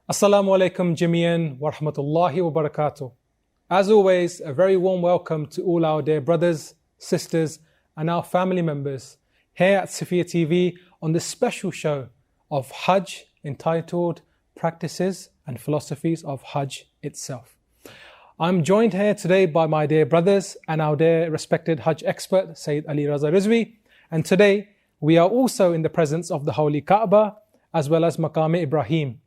Assalamu alaikum jamian wa rahmatullahi wa barakatuh. As always, a very warm welcome to all our dear brothers, sisters, and our family members here at Sophia TV on this special show of Hajj entitled Practices and Philosophies of Hajj itself. I'm joined here today by my dear brothers and our dear respected Hajj expert, Syed Raza Rizvi. And today we are also in the presence of the Holy Kaaba as well as Maqam Ibrahim.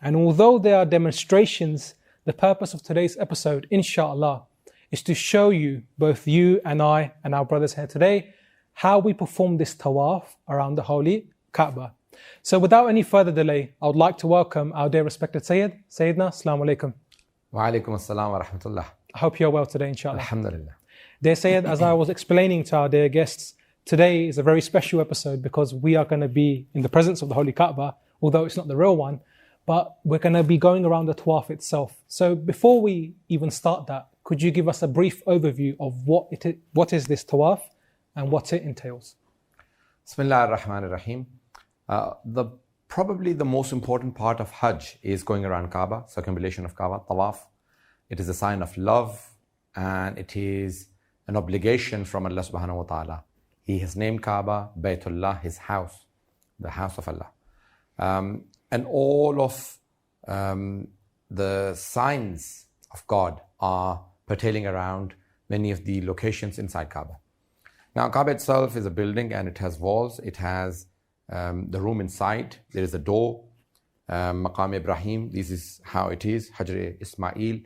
And although there are demonstrations, the purpose of today's episode, inshallah, is to show you, both you and I and our brothers here today, how we perform this tawaf around the Holy Kaaba. So without any further delay, I would like to welcome our dear respected Syed. Sayyidina, Assalamu alaikum. Wa alaikum assalam wa rahmatullah. I hope you're well today, inshallah. Alhamdulillah. Dear Syed, as I was explaining to our dear guests, today is a very special episode because we are going to be in the presence of the Holy Kaaba, although it's not the real one. But we're going to be going around the tawaf itself. So before we even start that, could you give us a brief overview of what is this tawaf and what it entails? Bismillah ar-Rahman ar-Rahim. Probably the most important part of Hajj is going around Kaaba, circumambulation of Kaaba, tawaf. It is a sign of love and it is an obligation from Allah subhanahu wa ta'ala. He has named Kaaba Baytullah, his house, the house of Allah. And all of the signs of God are pertaining around many of the locations inside Kaaba. Now, Kaaba itself is a building and it has walls. It has the room inside. There is a door. Maqam Ibrahim, this is how it is. Hajr Ismail,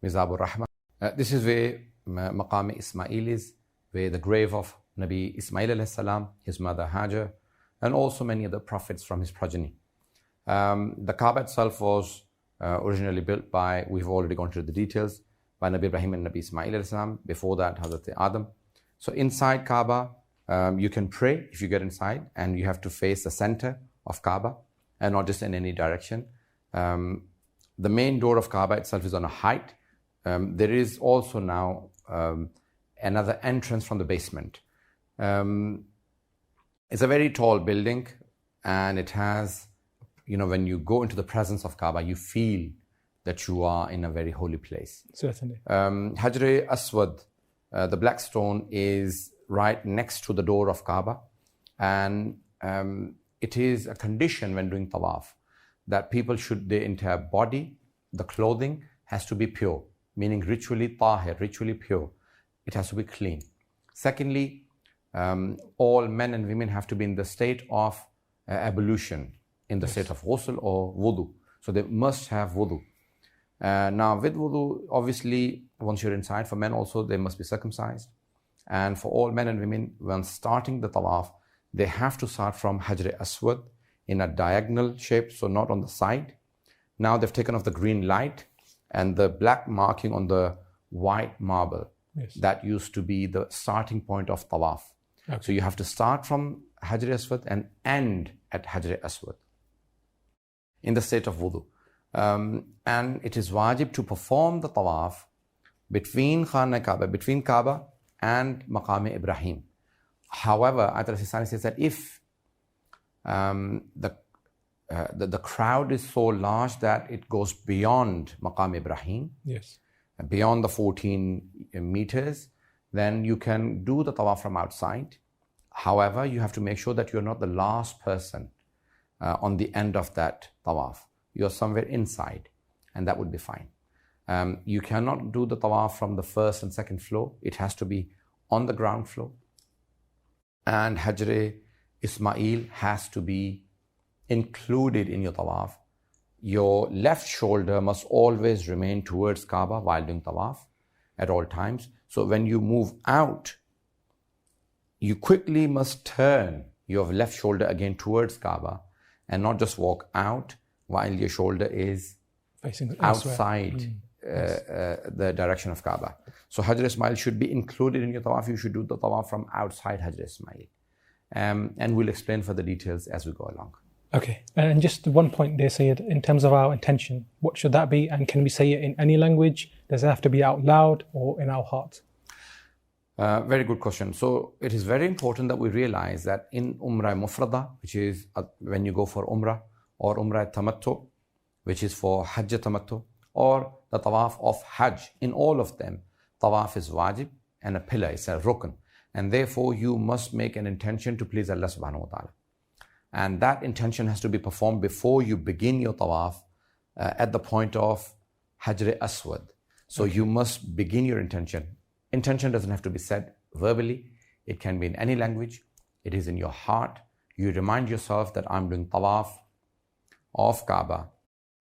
Mizabur Rahmah. This is where Maqam Ismail is, where the grave of Nabi Ismail alayhi salam, his mother Hajj, and also many other prophets from his progeny. The Kaaba itself was originally built by, we've already gone through the details, by Nabi Ibrahim and Nabi Ismail alayhi salam, before that Hazrat Adam. So inside Kaaba, you can pray if you get inside, and you have to face the center of Kaaba and not just in any direction. The main door of Kaaba itself is on a height. There is also now another entrance from the basement. It's a very tall building and it has, when you go into the presence of Kaaba, you feel that you are in a very holy place. Certainly. Hajr Aswad, the black stone, is right next to the door of Kaaba. And it is a condition when doing tawaf that people should, their entire body, the clothing, has to be pure, meaning ritually tahir, ritually pure. It has to be clean. Secondly, all men and women have to be in the state of ablution, in the state of ghusl or wudu. So they must have wudu. Now with wudu, obviously, once you're inside, for men also, they must be circumcised. And for all men and women, when starting the tawaf, they have to start from Hajr Aswad in a diagonal shape, so not on the side. Now they've taken off the green light and the black marking on the white marble. Yes. That used to be the starting point of tawaf. Okay. So you have to start from Hajr Aswad and end at Hajr Aswad in the state of wudu. And it is wajib to perform the tawaf between Khana Kaaba, between Kaaba and Maqam Ibrahim. However, Ayat al-Sistani says that if the crowd is so large that it goes beyond Maqam Ibrahim, yes, beyond the 14 meters, then you can do the tawaf from outside. However, you have to make sure that you're not the last person on the end of that tawaf. You're somewhere inside, and that would be fine. You cannot do the tawaf from the first and second floor. It has to be on the ground floor. And Hajr Ismail has to be included in your tawaf. Your left shoulder must always remain towards Kaaba while doing tawaf at all times. So when you move out, you quickly must turn your left shoulder again towards Kaaba and not just walk out while your shoulder is facing outside the direction of Kaaba. So Hajr Ismail should be included in your tawaf. You should do the tawaf from outside Hajr Ismail. And we'll explain further details as we go along. Okay, and just one point there, Syed, in terms of our intention, what should that be? And can we say it in any language? Does it have to be out loud or in our heart? Very good question. So it is very important that we realize that in Umrah Mufrada, which is when you go for Umrah or Umrah Tamattu, which is for Hajj Tamattu, or the Tawaf of Hajj. In all of them, Tawaf is wajib and a pillar, it's a rukn. And therefore, you must make an intention to please Allah subhanahu wa ta'ala. And that intention has to be performed before you begin your Tawaf at the point of Hajr Aswad. So you must begin your intention. Intention doesn't have to be said verbally. It can be in any language. It is in your heart. You remind yourself that I'm doing Tawaf of Kaaba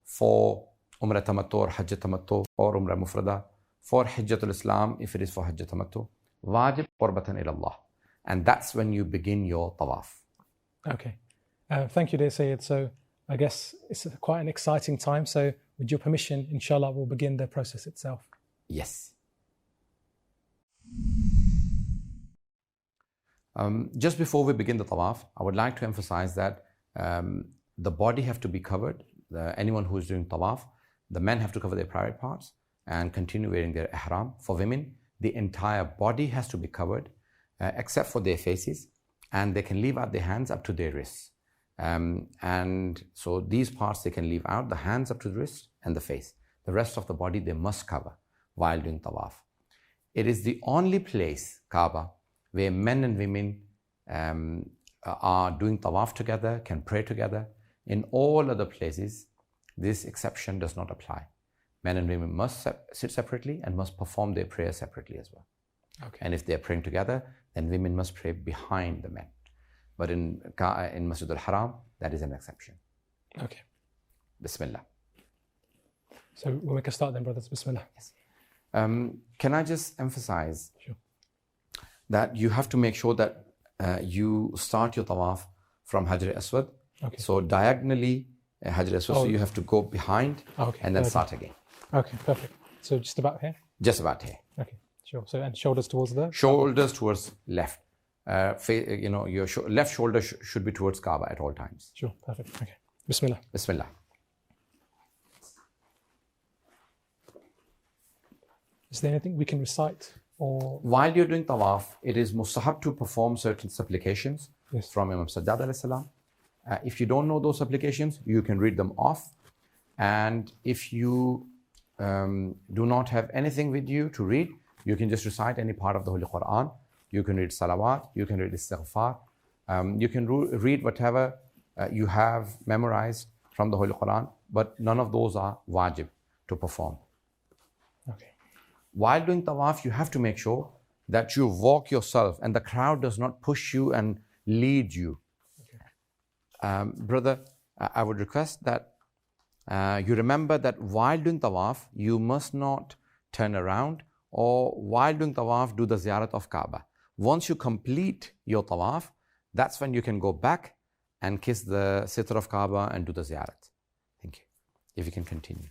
for Umrah Tamattu or Hajj Tamattu or Umrah Mufrada, for Hijjatul Islam if it is for Hajj Tamattu, Wajib Qurbatan ilallah. And that's when you begin your Tawaf. Okay. Thank you, dear Syed. So I guess it's quite an exciting time. So with your permission, inshallah, we'll begin the process itself. Yes. Just before we begin the Tawaf, I would like to emphasize that the body have to be covered. Anyone who is doing Tawaf, the men have to cover their private parts and continue wearing their ihram. For women, the entire body has to be covered except for their faces, and they can leave out their hands up to their wrists. And so these parts they can leave out, the hands up to the wrist and the face. The rest of the body they must cover while doing Tawaf. It is the only place, Kaaba, where men and women are doing Tawaf together, can pray together. In all other places, this exception does not apply. Men and women must sit separately and must perform their prayer separately as well. Okay. And if they're praying together, then women must pray behind the men. But in Masjid al-Haram, that is an exception. Okay. Bismillah. So we'll make a start then, brothers. Bismillah. Yes. Can I just emphasize Sure. that you have to make sure that you start your Tawaf from Hajr Aswad. Okay. So diagonally, Hajr Aswad, so you have to go behind and then start again. Okay, perfect. So just about here? Just about here. Okay, sure. So and shoulders towards the? Shoulders towards left. Your left shoulder should be towards Kaaba at all times. Sure, perfect. Okay. Bismillah. Bismillah. Is there anything we can recite or? While you're doing Tawaf, it is mustahab to perform certain supplications from Imam Sajjad alayhi salam. If you don't know those supplications, you can read them off. And if you do not have anything with you to read, you can just recite any part of the Holy Quran. You can read salawat, you can read istighfar, you can read whatever you have memorized from the Holy Quran, but none of those are wajib to perform. Okay. While doing Tawaf, you have to make sure that you walk yourself and the crowd does not push you and lead you. Okay. Brother, I would request that you remember that while doing Tawaf, you must not turn around, or while doing Tawaf, do the ziyarat of Kaaba. Once you complete your Tawaf, that's when you can go back and kiss the sitr of Kaaba and do the ziyarat. Thank you. If you can continue.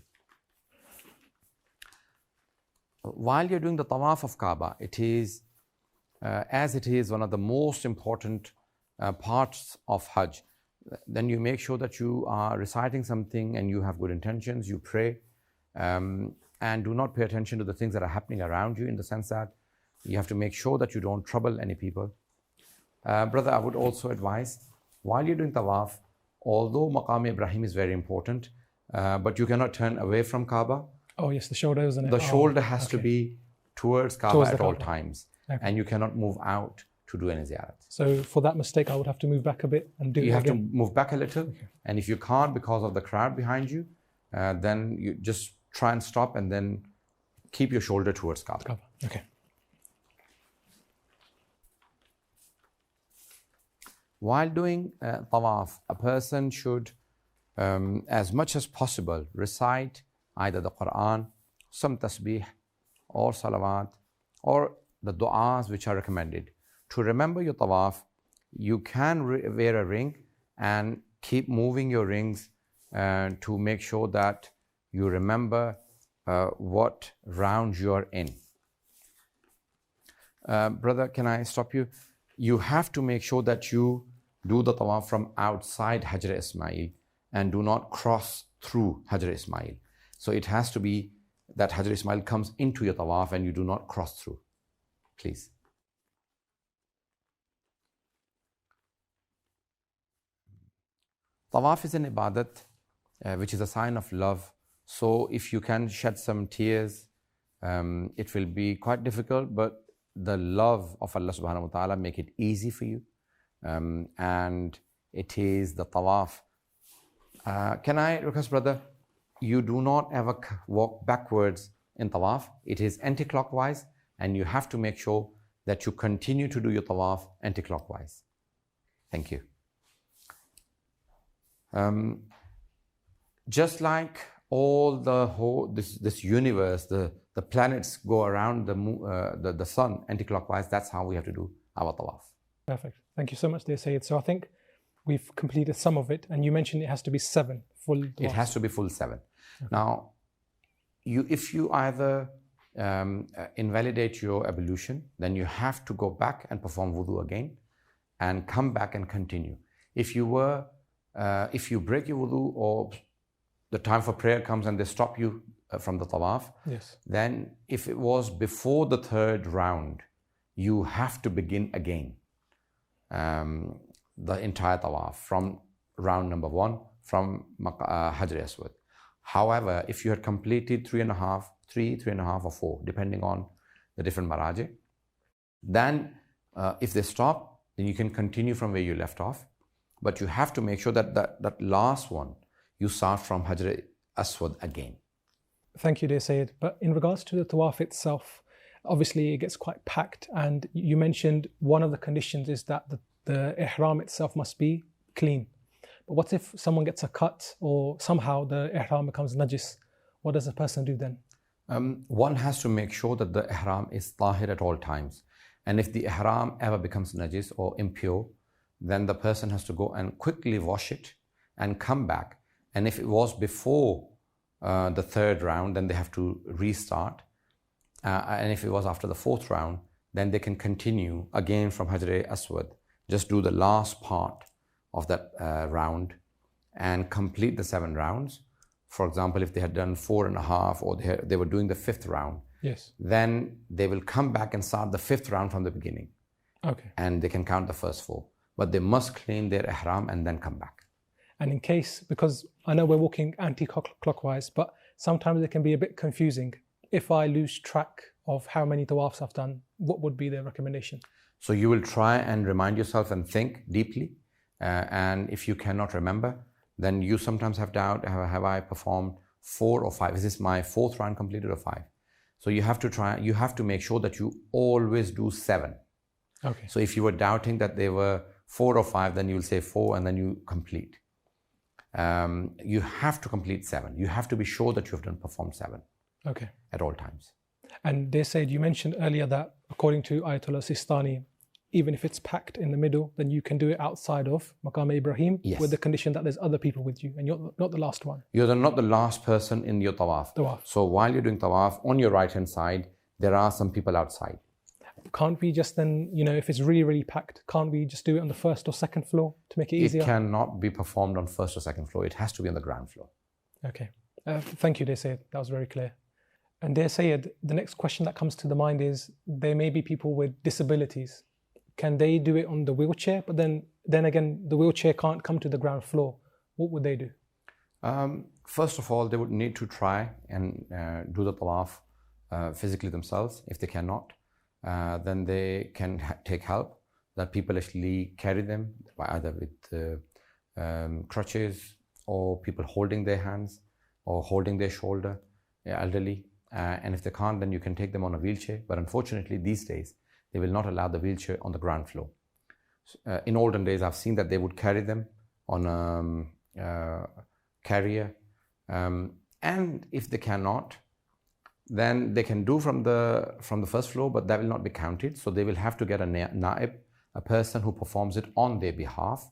While you're doing the Tawaf of Kaaba, it is, as it is one of the most important parts of Hajj, then you make sure that you are reciting something and you have good intentions, you pray, and do not pay attention to the things that are happening around you, in the sense that you have to make sure that you don't trouble any people. Brother, I would also advise, while you're doing Tawaf, although Maqam Ibrahim is very important, but you cannot turn away from Kaaba. Oh yes, the shoulder, isn't it? The shoulder has to be towards Kaaba at all times. Okay. And you cannot move out to do any ziyarat. So for that mistake, I would have to move back a bit and do it again? You have to move back a little. Okay. And if you can't because of the crowd behind you, then you just try and stop and then keep your shoulder towards Kaaba. Okay. While doing Tawaf, a person should, as much as possible, recite either the Quran, some tasbih, or salawat, or the du'as which are recommended. To remember your Tawaf, you can wear a ring and keep moving your rings to make sure that you remember what round you are in. Brother, can I stop you? You have to make sure that you do the Tawaf from outside Hajr Ismail and do not cross through Hajr Ismail. So it has to be that Hajr Ismail comes into your Tawaf and you do not cross through. Please. Tawaf is an ibadat which is a sign of love. So if you can shed some tears, it will be quite difficult, but the love of Allah subhanahu wa ta'ala make it easy for you. And it is the tawaf. Can I request, brother, you do not ever walk backwards in tawaf. It is anti-clockwise, and you have to make sure that you continue to do your tawaf anti-clockwise. Thank you. Just like all the whole this universe, the planets go around the sun anti-clockwise, that's how we have to do our tawaf. Perfect. Thank you so much, dear Syed. So I think we've completed some of it, and you mentioned it has to be 7 full tawaf. It has to be full 7. Okay. Now, if you either invalidate your ablution, then you have to go back and perform wudu again and come back and continue. If you break your wudu, or the time for prayer comes and they stop you from the tawaf, yes, then if it was before the 3rd round, you have to begin again the entire tawaf from round number 1 from Hajj Aswad. However, if you had completed 3.5 or 4, depending on the different maraji, then if they stop, then you can continue from where you left off. But you have to make sure that that last one, you start from Hajr Aswad again. Thank you, dear Syed. But in regards to the tawaf itself, obviously it gets quite packed, and you mentioned one of the conditions is that the ihram itself must be clean. But what if someone gets a cut or somehow the ihram becomes najis? What does a person do then? One has to make sure that the ihram is tahir at all times. And if the ihram ever becomes najis or impure, then the person has to go and quickly wash it and come back. And if it was before the 3rd round, then they have to restart. And if it was after the 4th round, then they can continue again from Hajr Aswad. Just do the last part of that round and complete the 7 rounds. For example, if they had done 4.5 or they were doing the 5th round, yes, then they will come back and start the 5th round from the beginning. Okay. And they can count the first 4. But they must clean their ihram and then come back. And in case, because I know we're walking anti-clockwise, but sometimes it can be a bit confusing. If I lose track of how many tawafs I've done, what would be the recommendation? So you will try and remind yourself and think deeply. And if you cannot remember, then you sometimes have doubt, have I performed 4 or 5? Is this my 4th round completed or 5? So you have to make sure that you always do 7. Okay. So if you were doubting that they were 4 or 5, then you will say 4 and then you complete. You have to complete 7. You have to be sure that you have performed 7. Okay. At all times. And they said, you mentioned earlier that according to Ayatollah Sistani, even if it's packed in the middle, then you can do it outside of Maqam Ibrahim, yes, with the condition that there's other people with you and you're not the last one. You're not the last person in your tawaf. So while you're doing tawaf, on your right hand side, there are some people outside. Can't we just then, if it's really, really packed, can't we just do it on the 1st or 2nd floor to make it easier? It cannot be performed on 1st or 2nd floor. It has to be on the ground floor. Okay. Thank you, dear Syed. That was very clear. And dear Syed, the next question that comes to the mind is, there may be people with disabilities. Can they do it on the wheelchair? But then again, the wheelchair can't come to the ground floor. What would they do? First of all, they would need to try and do the tawaf physically themselves. If they cannot, then they can take help, that people actually carry them either with crutches or people holding their hands or holding their shoulder, elderly. And if they can't, then you can take them on a wheelchair. But unfortunately, these days, they will not allow the wheelchair on the ground floor. In olden days, I've seen that they would carry them on a carrier. And if they cannot, then they can do from the 1st floor, but that will not be counted. So they will have to get a na'ib, a person who performs it on their behalf.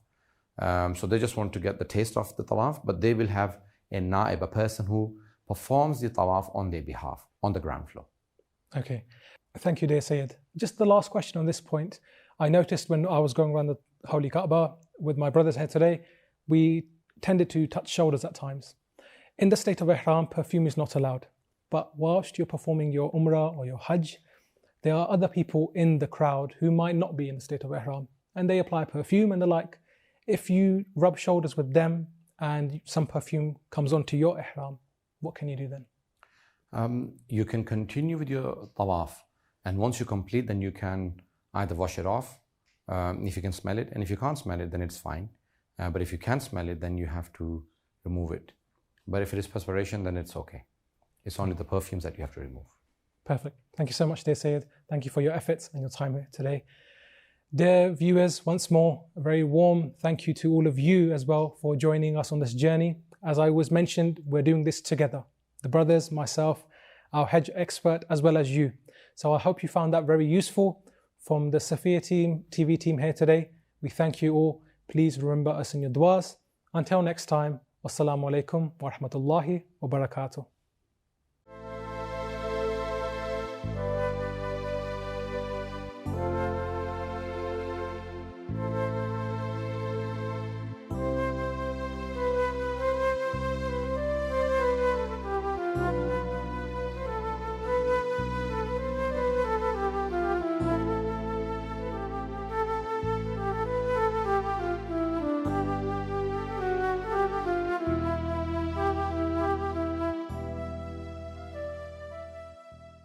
So they just want to get the taste of the tawaf, but they will have a na'ib, a person who performs the tawaf on their behalf, on the ground floor. Okay. Thank you, dear Syed. Just the last question on this point. I noticed when I was going around the Holy Kaaba with my brothers here today, we tended to touch shoulders at times. In the state of ihram, perfume is not allowed. But whilst you're performing your umrah or your hajj, there are other people in the crowd who might not be in the state of ihram, and they apply perfume and the like. If you rub shoulders with them and some perfume comes onto your ihram, what can you do then? You can continue with your tawaf, and once you complete, then you can either wash it off if you can smell it, and if you can't smell it, then it's fine. But if you can smell it, then you have to remove it. But if it is perspiration, then it's okay. It's only the perfumes that you have to remove. Perfect. Thank you so much, dear Syed. Thank you for your efforts and your time here today. Dear viewers, once more, a very warm thank you to all of you as well for joining us on this journey. As I was mentioned, we're doing this together. The brothers, myself, our Hajj expert, as well as you. So I hope you found that very useful. From the Safiya TV team here today, we thank you all. Please remember us in your du'as. Until next time, wassalamu alaikum wa rahmatullahi wa barakatuh.